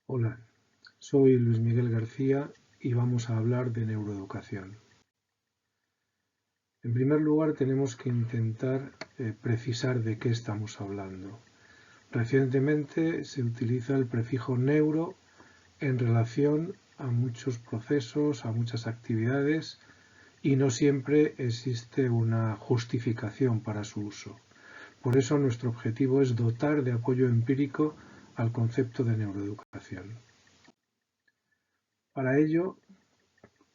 Hola, soy Luis Miguel García y vamos a hablar de neuroeducación. En primer lugar, tenemos que intentar precisar de qué estamos hablando. Recientemente se utiliza el prefijo neuro en relación a muchos procesos, a muchas actividades, y no siempre existe una justificación para su uso. Por eso nuestro objetivo es dotar de apoyo empírico al concepto de neuroeducación. Para ello,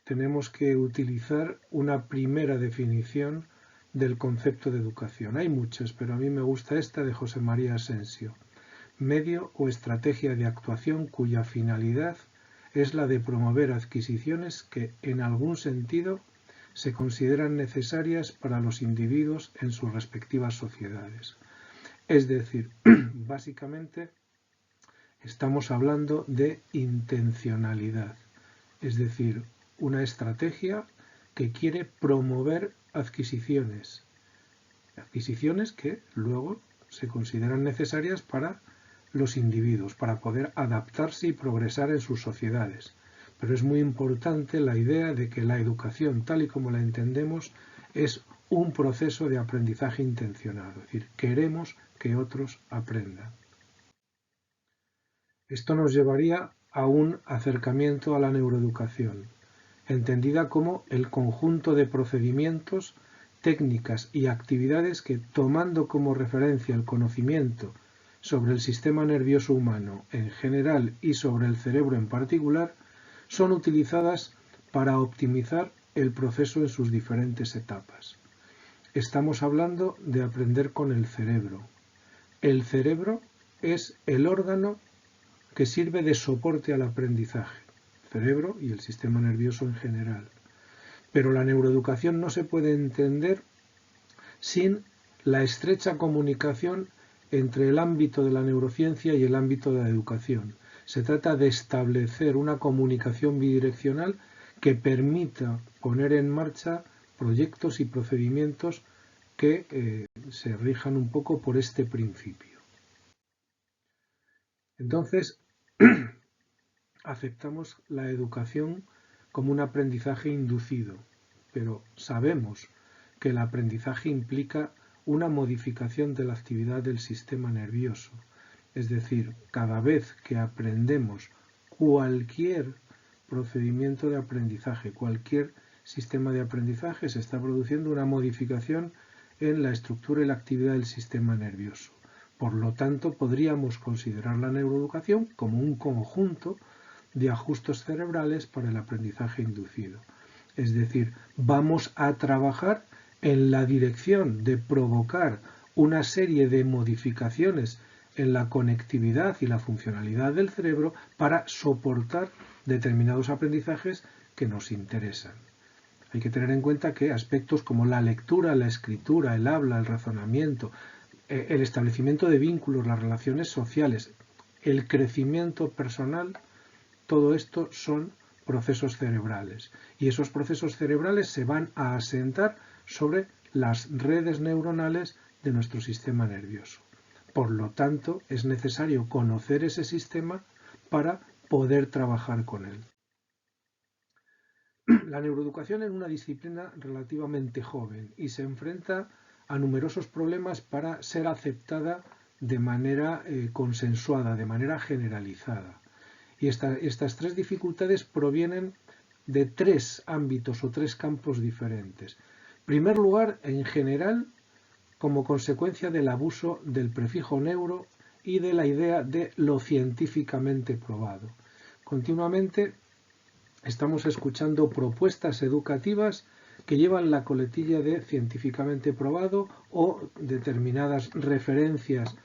tenemos que utilizar una primera definición del concepto de educación. Hay muchas, pero a mí me gusta esta de José María Asensio. Medio o estrategia de actuación cuya finalidad es la de promover adquisiciones que, en algún sentido, se consideran necesarias para los individuos en sus respectivas sociedades. Es decir, básicamente estamos hablando de intencionalidad, es decir, una estrategia que quiere promover adquisiciones que luego se consideran necesarias para los individuos, para poder adaptarse y progresar en sus sociedades. Pero es muy importante la idea de que la educación, tal y como la entendemos, es un proceso de aprendizaje intencionado, es decir, queremos que otros aprendan. Esto nos llevaría a un acercamiento a la neuroeducación, entendida como el conjunto de procedimientos, técnicas y actividades que, tomando como referencia el conocimiento sobre el sistema nervioso humano en general y sobre el cerebro en particular, son utilizadas para optimizar el proceso en sus diferentes etapas. Estamos hablando de aprender con el cerebro. El cerebro es el órgano que sirve de soporte al aprendizaje, el cerebro y el sistema nervioso en general. Pero la neuroeducación no se puede entender sin la estrecha comunicación entre el ámbito de la neurociencia y el ámbito de la educación. Se trata de establecer una comunicación bidireccional que permita poner en marcha proyectos y procedimientos que se rijan un poco por este principio. Entonces, aceptamos la educación como un aprendizaje inducido, pero sabemos que el aprendizaje implica una modificación de la actividad del sistema nervioso. Es decir, cada vez que aprendemos cualquier procedimiento de aprendizaje, cualquier sistema de aprendizaje, se está produciendo una modificación en la estructura y la actividad del sistema nervioso. Por lo tanto, podríamos considerar la neuroeducación como un conjunto de ajustes cerebrales para el aprendizaje inducido. Es decir, vamos a trabajar en la dirección de provocar una serie de modificaciones en la conectividad y la funcionalidad del cerebro para soportar determinados aprendizajes que nos interesan. Hay que tener en cuenta que aspectos como la lectura, la escritura, el habla, el razonamiento, el establecimiento de vínculos, las relaciones sociales, el crecimiento personal, todo esto son procesos cerebrales. Y esos procesos cerebrales se van a asentar sobre las redes neuronales de nuestro sistema nervioso. Por lo tanto, es necesario conocer ese sistema para poder trabajar con él. La neuroeducación es una disciplina relativamente joven y se enfrenta a numerosos problemas para ser aceptada de manera consensuada, de manera generalizada. Y estas tres dificultades provienen de tres ámbitos o tres campos diferentes. En primer lugar, en general, como consecuencia del abuso del prefijo neuro y de la idea de lo científicamente probado. Continuamente estamos escuchando propuestas educativas que llevan la coletilla de científicamente probado o determinadas referencias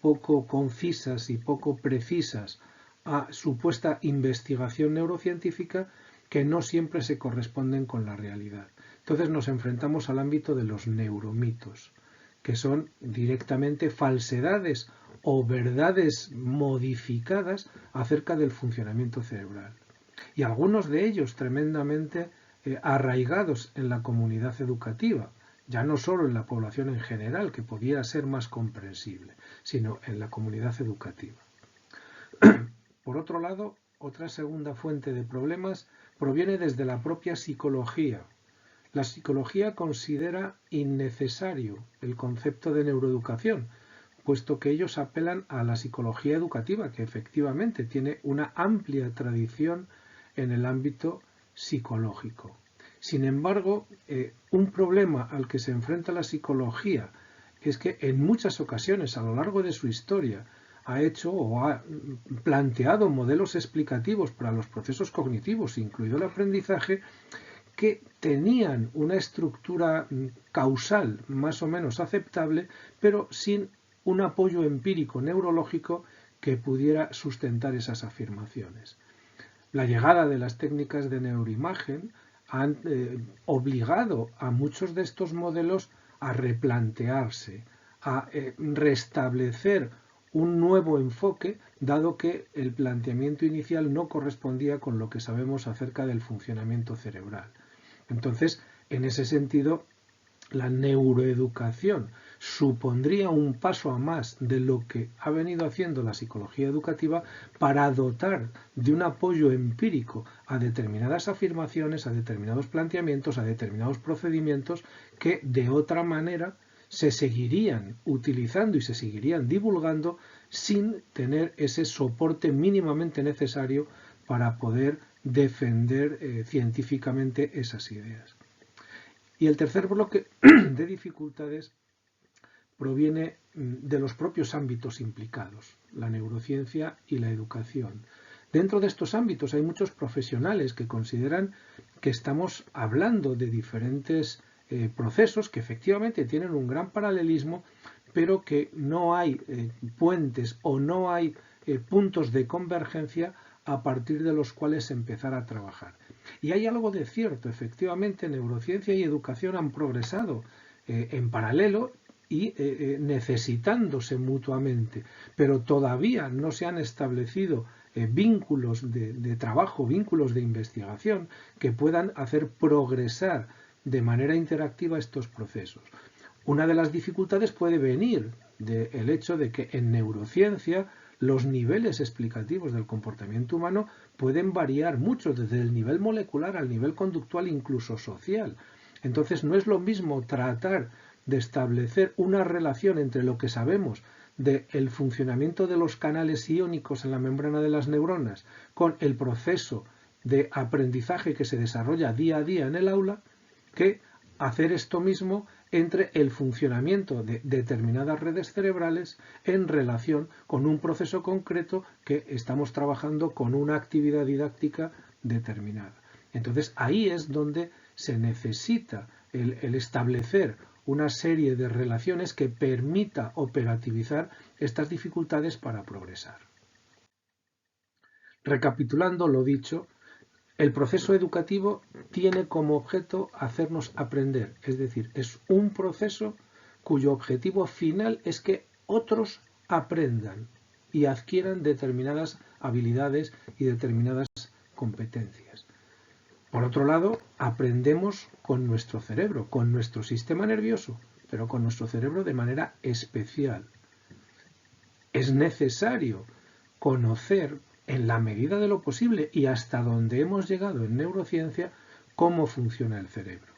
poco concisas y poco precisas a supuesta investigación neurocientífica que no siempre se corresponden con la realidad. Entonces nos enfrentamos al ámbito de los neuromitos, que son directamente falsedades o verdades modificadas acerca del funcionamiento cerebral. Y algunos de ellos tremendamente arraigados en la comunidad educativa, ya no solo en la población en general, que podía ser más comprensible, sino en la comunidad educativa. por otro lado, otra segunda fuente de problemas proviene desde la propia psicología. La psicología considera innecesario el concepto de neuroeducación, puesto que ellos apelan a la psicología educativa, que efectivamente tiene una amplia tradición en el ámbito psicológico. Sin embargo, un problema al que se enfrenta la psicología es que en muchas ocasiones a lo largo de su historia ha hecho o ha planteado modelos explicativos para los procesos cognitivos, incluido el aprendizaje, que tenían una estructura causal más o menos aceptable, pero sin un apoyo empírico neurológico que pudiera sustentar esas afirmaciones. La llegada de las técnicas de neuroimagen han obligado a muchos de estos modelos a replantearse, a restablecer un nuevo enfoque, dado que el planteamiento inicial no correspondía con lo que sabemos acerca del funcionamiento cerebral. Entonces, en ese sentido, la neuroeducación supondría un paso a más de lo que ha venido haciendo la psicología educativa para dotar de un apoyo empírico a determinadas afirmaciones, a determinados planteamientos, a determinados procedimientos que de otra manera se seguirían utilizando y se seguirían divulgando sin tener ese soporte mínimamente necesario para poder defender científicamente esas ideas. Y el tercer bloque de dificultades proviene de los propios ámbitos implicados, la neurociencia y la educación. Dentro de estos ámbitos hay muchos profesionales que consideran que estamos hablando de diferentes procesos que efectivamente tienen un gran paralelismo, pero que no hay puentes o no hay puntos de convergencia a partir de los cuales empezar a trabajar. Y hay algo de cierto, efectivamente, neurociencia y educación han progresado en paralelo y necesitándose mutuamente, pero todavía no se han establecido vínculos de trabajo, vínculos de investigación que puedan hacer progresar de manera interactiva estos procesos. Una de las dificultades puede venir del hecho de que en neurociencia los niveles explicativos del comportamiento humano pueden variar mucho, desde el nivel molecular al nivel conductual, incluso social. Entonces no es lo mismo tratar de establecer una relación entre lo que sabemos del funcionamiento de los canales iónicos en la membrana de las neuronas con el proceso de aprendizaje que se desarrolla día a día en el aula, que hacer esto mismo entre el funcionamiento de determinadas redes cerebrales en relación con un proceso concreto que estamos trabajando con una actividad didáctica determinada. Entonces ahí es donde se necesita el establecer una serie de relaciones que permita operativizar estas dificultades para progresar. Recapitulando lo dicho, el proceso educativo tiene como objeto hacernos aprender, es decir, es un proceso cuyo objetivo final es que otros aprendan y adquieran determinadas habilidades y determinadas competencias. Por otro lado, aprendemos con nuestro cerebro, con nuestro sistema nervioso, pero con nuestro cerebro de manera especial. Es necesario conocer en la medida de lo posible y hasta donde hemos llegado en neurociencia cómo funciona el cerebro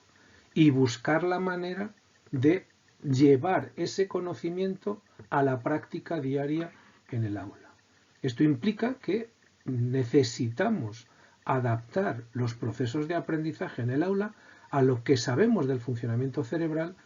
y buscar la manera de llevar ese conocimiento a la práctica diaria en el aula. Esto implica que necesitamos adaptar los procesos de aprendizaje en el aula a lo que sabemos del funcionamiento cerebral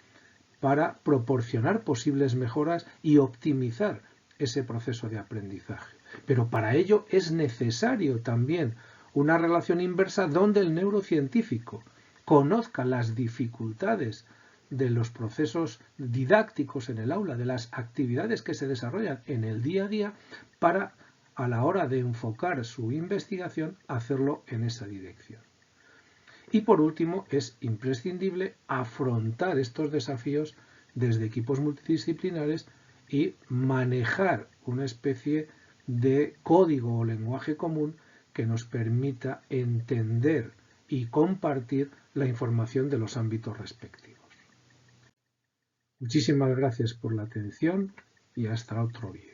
para proporcionar posibles mejoras y optimizar ese proceso de aprendizaje. Pero para ello es necesario también una relación inversa donde el neurocientífico conozca las dificultades de los procesos didácticos en el aula, de las actividades que se desarrollan en el día a día, para a la hora de enfocar su investigación hacerlo en esa dirección. Y por último, es imprescindible afrontar estos desafíos desde equipos multidisciplinares y manejar una especie de código o lenguaje común que nos permita entender y compartir la información de los ámbitos respectivos. Muchísimas gracias por la atención y hasta otro vídeo.